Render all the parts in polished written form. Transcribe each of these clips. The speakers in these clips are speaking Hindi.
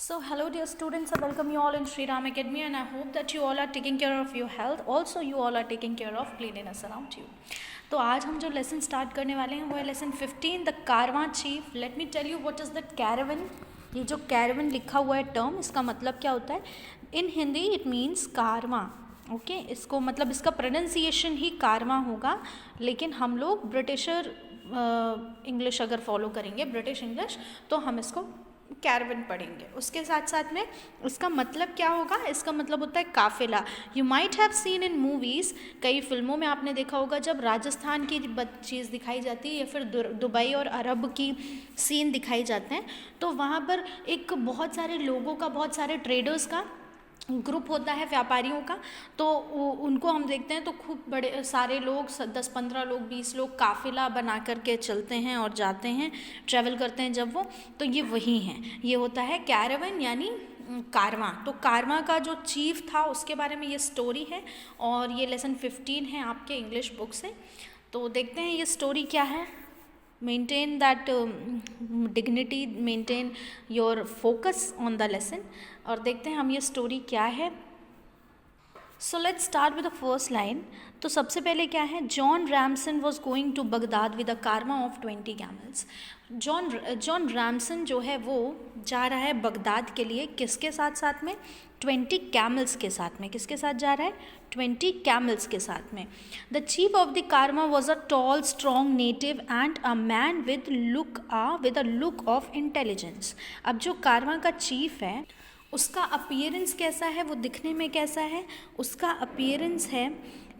So hello dear students, I welcome you all in Sri Ram Academy and I hope that you all are taking care of your health. Also you all are taking care of cleanliness around you. तो आज हम जो लेसन स्टार्ट करने वाले हैं वो है lesson 15 the caravan chief. Let me tell you what is that caravan. ये जो कैरावन लिखा हुआ है टर्म, इसका मतलब क्या होता है इन Hindi? It means Karwaan. Okay, इसको मतलब इसका प्रोनाउंसिएशन ही कारवां होगा, लेकिन हम लोग ब्रिटिशर इंग्लिश अगर फॉलो करेंगे, ब्रिटिश इंग्लिश, तो हम इसको कैरावन पढ़ेंगे. उसके साथ साथ में इसका मतलब क्या होगा? इसका मतलब होता है काफिला. You might have seen in movies, कई फिल्मों में आपने देखा होगा जब राजस्थान की चीज़ दिखाई जाती है या फिर दुबई और अरब की सीन दिखाई जाते हैं, तो वहाँ पर एक बहुत सारे लोगों का, बहुत सारे ट्रेडर्स का ग्रुप होता है, व्यापारियों का. तो उनको हम देखते हैं तो खूब बड़े सारे लोग, 10-15 लोग, 20 लोग काफ़िला बना करके चलते हैं और जाते हैं, ट्रैवल करते हैं जब वो, तो ये वही हैं. ये होता है कैरावन यानी कारवां. तो कारवां का जो चीफ था उसके बारे में ये स्टोरी है और ये लेसन 15 है आपके इंग्लिश बुक से. तो देखते हैं ये स्टोरी क्या है. maintain that dignity, maintain your focus on the lesson. और देखते हैं हम ये स्टोरी क्या है. So let's start with the first line. तो सबसे पहले क्या है? John Ramson was going to Baghdad with a caravan of 20 camels. John Ramson जो है वो जा रहा है बगदाद के लिए. किसके साथ साथ में? 20 कैमल्स के साथ में. किसके साथ जा रहा है? 20 कैमल्स के साथ में. The chief of the Karwaan was a tall strong native and a man with a look of intelligence. अब जो कारवां का चीफ है उसका अपीयरेंस कैसा है, वो दिखने में कैसा है? उसका अपीयरेंस है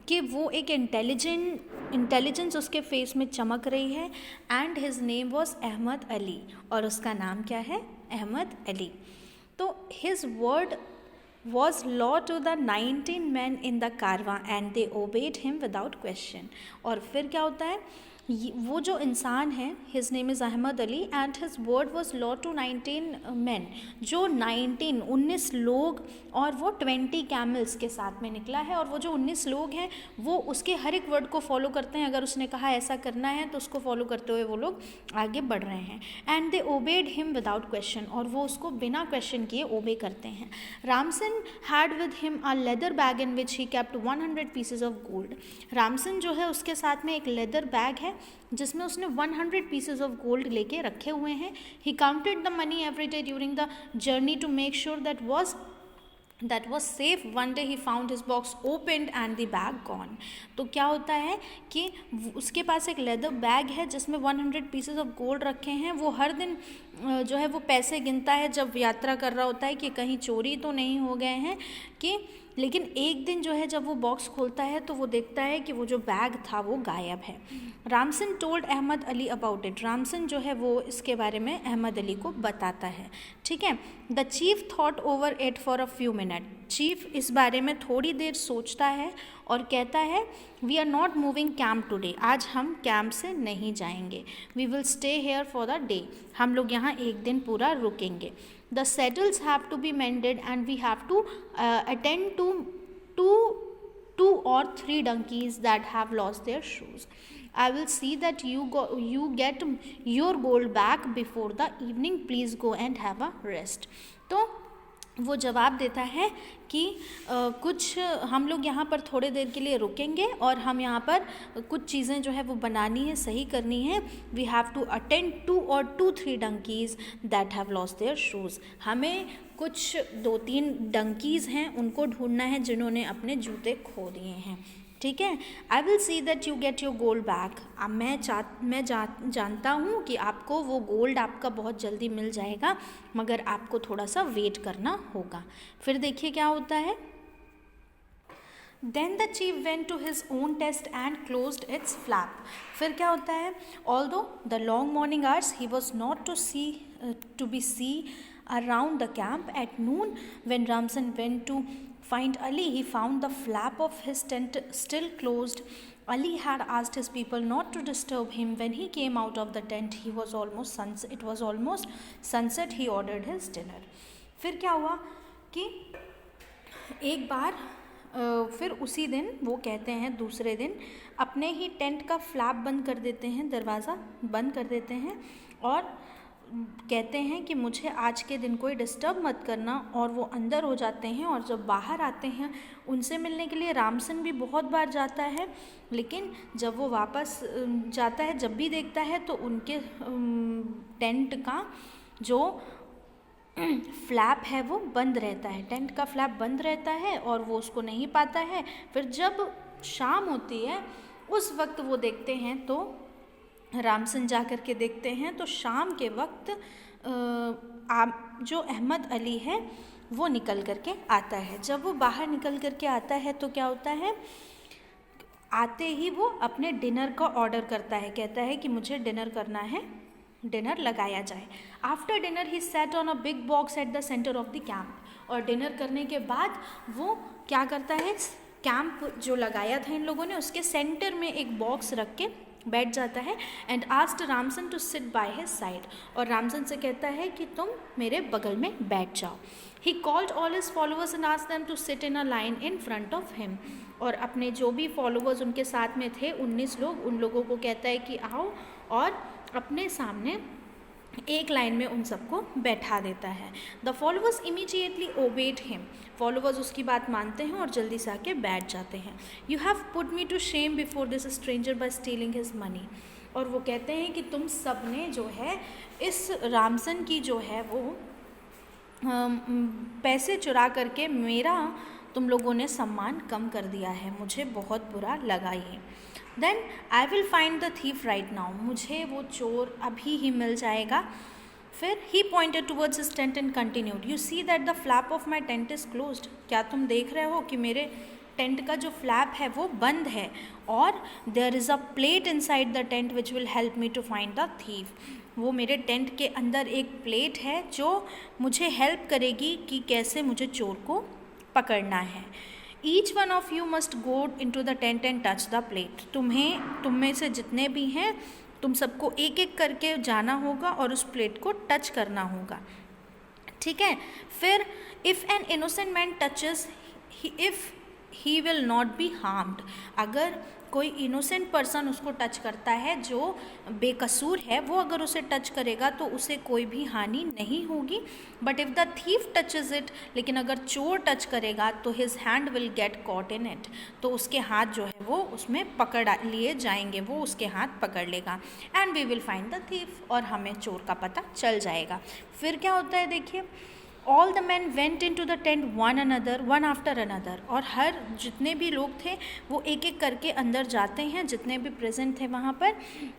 कि वो एक इंटेलिजेंस उसके फेस में चमक रही है. And his name was Ahmed Ali. और उसका नाम क्या है? Ahmed Ali. तो his word was law to the 19 men in the caravan and they obeyed him without question. और फिर क्या होता है? वो जो इंसान है, his name is Ahmed Ali and his word was law to 19 men. जो 19 लोग और वो 20 कैमल्स के साथ में निकला है. और वो जो 19 लोग हैं वो उसके हर एक वर्ड को फॉलो करते हैं. अगर उसने कहा ऐसा करना है तो उसको फॉलो करते हुए वो लोग आगे बढ़ रहे हैं. And they obeyed him without question. और वो उसको बिना क्वेश्चन किए ओबे करते हैं. Ramson had with him a leather bag in which he kept 100 pieces of gold. Ramson जो है उसके साथ में एक लेदर बैग है जिसमें उसने 100 pieces ऑफ गोल्ड लेके रखे हुए हैं. He counted the money every day during the journey to make sure that was safe. One day he found his box opened and the bag gone. तो क्या होता है कि उसके पास एक लेदर बैग है जिसमें 100 pieces ऑफ गोल्ड रखे हैं. वो हर दिन जो है वो पैसे गिनता है जब यात्रा कर रहा होता है कि कहीं चोरी तो नहीं हो गए हैं कि. लेकिन एक दिन जो है जब वो बॉक्स खोलता है तो वो देखता है कि वो जो बैग था वो गायब है. Ramson told Ahmed Ali about it. Ramson जो है वो इसके बारे में अहमद अली को बताता है. ठीक है. The chief thought over it for a few minute. Chief इस बारे में थोड़ी देर सोचता है और कहता है we are not moving camp today. आज हम कैंप से नहीं जाएंगे. We will stay here for the day. हम लोग यहाँ एक दिन पूरा रुकेंगे. The saddles have to be mended and we have to attend to 2 or 3 donkeys that have lost their shoes. I will see that you get your gold back before the evening. Please go and have a rest. तो वो जवाब देता है कि कुछ हम लोग यहाँ पर थोड़े देर के लिए रुकेंगे और हम यहाँ पर कुछ चीज़ें जो है वो बनानी है, सही करनी है. We have to attend 2 or 3 donkeys that have lost their shoes. हमें कुछ 2-3 donkeys हैं उनको ढूंढना है जिन्होंने अपने जूते खो दिए हैं. ठीक है. I will see that you get your gold back. अब मैं जानता हूँ कि आपको वो गोल्ड आपका बहुत जल्दी मिल जाएगा, मगर आपको थोड़ा सा वेट करना होगा. फिर देखिए क्या होता है. Then the chief went to his own tent and closed its flap. फिर क्या होता है? Although the long morning hours, he was not to be seen around the camp. At noon, when Ramsan went to find Ali, he found the flap of his tent still closed. Ali had asked his people not to disturb him. When he came out of the tent, it was almost sunset. He ordered his dinner. फिर क्या हुआ कि एक बार फिर उसी दिन वो कहते हैं दूसरे दिन अपने ही टेंट का फ्लैप बंद कर देते हैं, दरवाज़ा बंद कर देते हैं और कहते हैं कि मुझे आज के दिन कोई डिस्टर्ब मत करना, और वो अंदर हो जाते हैं। और जब बाहर आते हैं उनसे मिलने के लिए रामसन भी बहुत बार जाता है, लेकिन जब वो वापस जाता है, जब भी देखता है तो उनके टेंट का जो फ्लैप है वो बंद रहता है, टेंट का फ्लैप बंद रहता है और वो उसको नहीं पाता है। फिर जब शाम होती है उस वक्त वो देखते हैं, तो रामसन जा कर के देखते हैं तो शाम के वक्त जो अहमद अली है वो निकल कर के आता है। जब वो बाहर निकल कर के आता है तो क्या होता है, आते ही वो अपने डिनर का ऑर्डर करता है, कहता है कि मुझे डिनर करना है, डिनर लगाया जाए। After dinner he set on a big box at the centre of the camp, और डिनर करने के बाद वो क्या करता है, कैंप जो लगाया था इन लोगों ने उसके सेंटर में एक बॉक्स रख के बैठ जाता है। And asked Ramson to sit by his side, और रामसन से कहता है कि तुम मेरे बगल में बैठ जाओ। He called all his followers and asked them to sit in a line in front of him, और अपने जो भी फॉलोअर्स उनके साथ में थे 19 लोग, उन लोगों को कहता है कि आओ, और अपने सामने एक लाइन में उन सबको बैठा देता है। The followers immediately obeyed him, followers उसकी बात मानते हैं और जल्दी से आके बैठ जाते हैं। You have put me to shame before this stranger by stealing his money, और वो कहते हैं कि तुम सब ने जो है इस रामसन की जो है वो पैसे चुरा करके मेरा तुम लोगों ने सम्मान कम कर दिया है, मुझे बहुत बुरा लगा ये। Then I will find the thief right now, मुझे वो चोर अभी ही मिल जाएगा। फिर he pointed towards his tent and continued, you see that the flap of my tent is closed, क्या तुम देख रहे हो कि मेरे टेंट का जो फ्लैप है वो बंद है, और there is a plate inside the tent which will help me to find the thief, वो मेरे टेंट के अंदर एक प्लेट है जो मुझे हेल्प करेगी कि कैसे मुझे चोर को पकड़ना है। Each one of you must go in to the tent and touch the plate, तुम में से जितने भी हैं तुम सबको एक एक करके जाना होगा और उस प्लेट को टच करना होगा, ठीक है। फिर if an innocent man touches, if he will not be harmed, अगर कोई इनोसेंट पर्सन उसको टच करता है जो बेकसूर है, वो अगर उसे टच करेगा तो उसे कोई भी हानि नहीं होगी। But if the thief touches it, लेकिन अगर चोर टच करेगा तो his hand will get caught in it, तो उसके हाथ जो है वो उसमें पकड़ लिए जाएंगे, वो उसके हाथ पकड़ लेगा। And we will find the thief, और हमें चोर का पता चल जाएगा। फिर क्या होता है देखिए, all the man went in to the tent one after another, और हर जितने भी लोग थे वो एक एक करके अंदर जाते हैं, जितने भी प्रेजेंट थे वहाँ पर।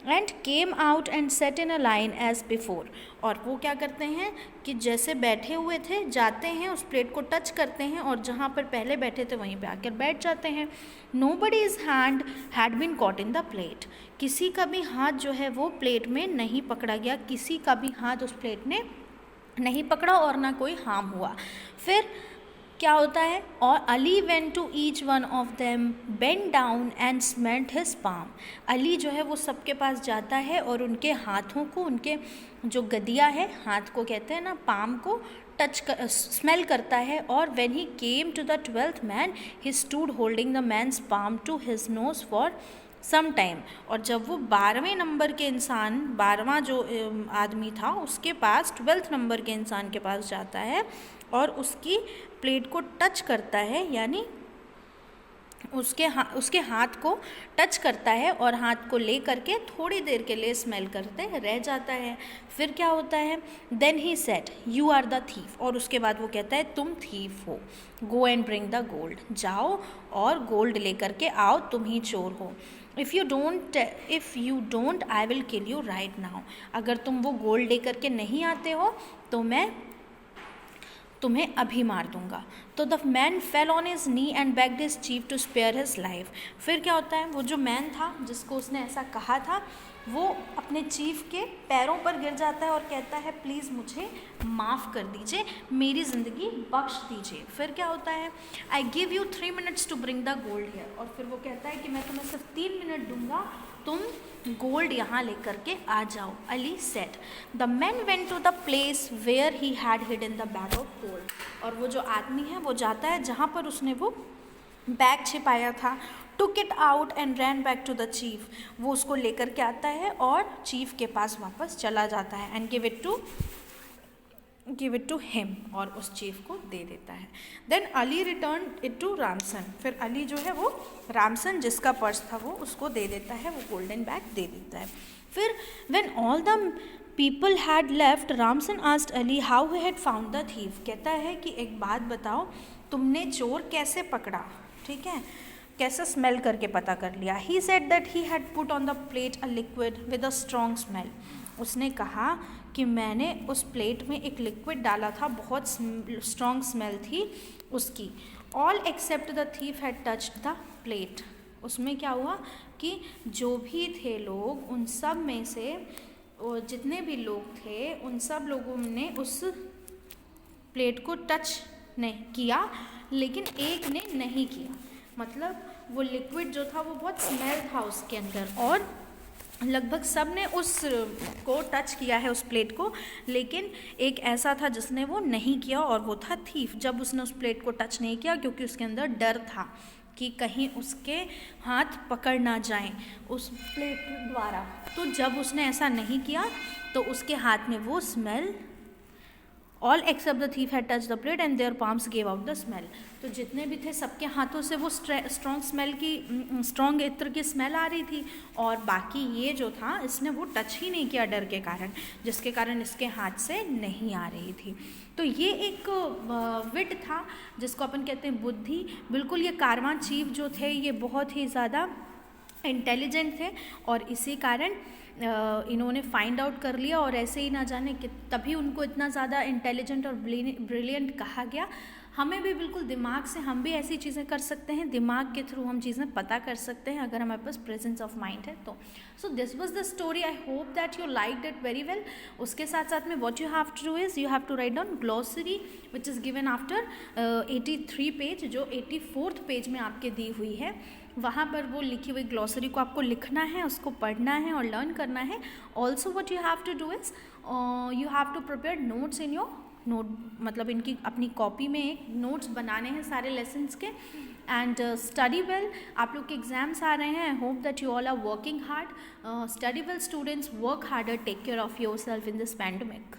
And came out and set in a line as before, और वो क्या करते हैं कि जैसे बैठे हुए थे जाते हैं, उस प्लेट को टच करते हैं और जहाँ पर पहले बैठे थे वहीं पे आकर बैठ जाते हैं। Nobody's hand had been caught in the plate, किसी का भी हाथ जो है वो प्लेट में नहीं पकड़ा गया, किसी का भी हाथ उस प्लेट ने नहीं पकड़ा और ना कोई हार्म हुआ। फिर क्या होता है, और Ali went to each one of them bend down and smelt his palm, Ali जो है वो सबके पास जाता है और उनके हाथों को, उनके जो गदिया है, हाथ को कहते हैं ना, पाम को स्मेल करता है। और when he came to the 12th man he stood holding the man's palm to his nose for some time, और जब वो 12वें नंबर के इंसान, 12वां जो आदमी था उसके पास 12th नंबर के इंसान के पास जाता है और उसकी प्लेट को टच करता है, यानी उसके हाथ को टच करता है और हाथ को ले करके थोड़ी देर के लिए स्मेल करते रह जाता है। फिर क्या होता है, then he said you are the thief, और उसके बाद वो कहता है तुम थीफ हो। Go and bring the gold, जाओ और गोल्ड लेकर के आओ, तुम ही चोर हो। If you don't I will kill you right now, अगर तुम वो गोल्ड लेकर के नहीं आते हो तो मैं तुम्हें अभी मार दूंगा। तो the man fell on his knee and begged his chief to spare his life. फिर क्या होता है, वो जो मैन था जिसको उसने ऐसा कहा था वो अपने चीफ के पैरों पर गिर जाता है और कहता है प्लीज़ मुझे माफ़ कर दीजिए, मेरी ज़िंदगी बख्श दीजिए। फिर क्या होता है, I give you 3 minutes to bring the gold here, और फिर वो कहता है कि मैं तुम्हें सिर्फ 3 मिनट दूंगा, तुम गोल्ड यहाँ लेकर के आ जाओ। Ali said the man went to the place where he had hidden the bag of gold, और वो जो आदमी है वो जाता है जहाँ पर उसने वो बैग छिपाया था, took it out and ran back to the chief, वो उसको लेकर के आता है और चीफ के पास वापस चला जाता है, and give it to him, और उस चीफ को दे देता है. Then Ali return it to Ramson, फिर अली जो है वो रामसन जिसका पर्स था वो उसको दे देता है, वो गोल्डन बैग दे देता है. फिर when all the people had left, Ramson asked Ali how he had found the thief. कहता है कि एक बात बताओ, तुमने चोर कैसे पकड़ा, ठीक है, कैसे स्मेल करके पता कर लिया. He said that he had put on the plate a liquid with a strong smell. उसने कहा कि मैंने उस प्लेट में एक लिक्विड डाला था, बहुत स्ट्रॉन्ग स्मेल थी उसकी. All except the thief had touched the plate. उसमें क्या हुआ कि जो भी थे लोग, उन सब में से जितने भी लोग थे, उन सब लोगों ने उस प्लेट को टच नहीं किया, लेकिन एक ने नहीं किया. मतलब वो लिक्विड जो था वो बहुत स्मेल था उसके अंदर, और लगभग सब ने उस को टच किया है, उस प्लेट को, लेकिन एक ऐसा था जिसने वो नहीं किया, और वो था थीफ. जब उसने उस प्लेट को टच नहीं किया क्योंकि उसके अंदर डर था कि कहीं उसके हाथ पकड़ ना जाएं उस प्लेट द्वारा. तो जब उसने ऐसा नहीं किया तो उसके हाथ में वो smell, all except the thief had touch the plate and their palms gave out the smell. तो जितने भी थे सबके हाथों से वो स्ट्रॉन्ग इत्र की स्मेल आ रही थी, और बाकी ये जो था इसने वो टच ही नहीं किया डर के कारण, जिसके कारण इसके हाथ से नहीं आ रही थी. तो ये एक विट था जिसको अपन कहते हैं बुद्धि. बिल्कुल ये कारवां चीफ जो थे ये बहुत ही ज़्यादा इंटेलिजेंट थे, और इसी कारण इन्होंने फाइंड आउट कर लिया, और ऐसे ही ना जाने कि तभी उनको इतना ज़्यादा इंटेलिजेंट और ब्रिलियंट कहा गया. हमें भी बिल्कुल दिमाग से हम भी ऐसी चीज़ें कर सकते हैं, दिमाग के थ्रू हम चीज़ें पता कर सकते हैं अगर हमारे पास प्रेजेंस ऑफ माइंड है तो. So this was the story. I hope that you liked it very well. उसके साथ साथ में what you have to do is you have to write down glossary which is given after 83 page, जो 84th पेज में आपके दी हुई है. वहाँ पर वो लिखी हुई ग्लॉसरी को आपको लिखना है, उसको पढ़ना है और लर्न करना है. Also what you have to do is you have to prepare notes in your note, मतलब इनकी अपनी कॉपी में एक नोट्स बनाने हैं सारे लेसन्स के. And study well. आप लोग के एग्जाम्स आ रहे हैं. I hope that you all are working hard. Study well students, work harder, take care of your self in this pandemic.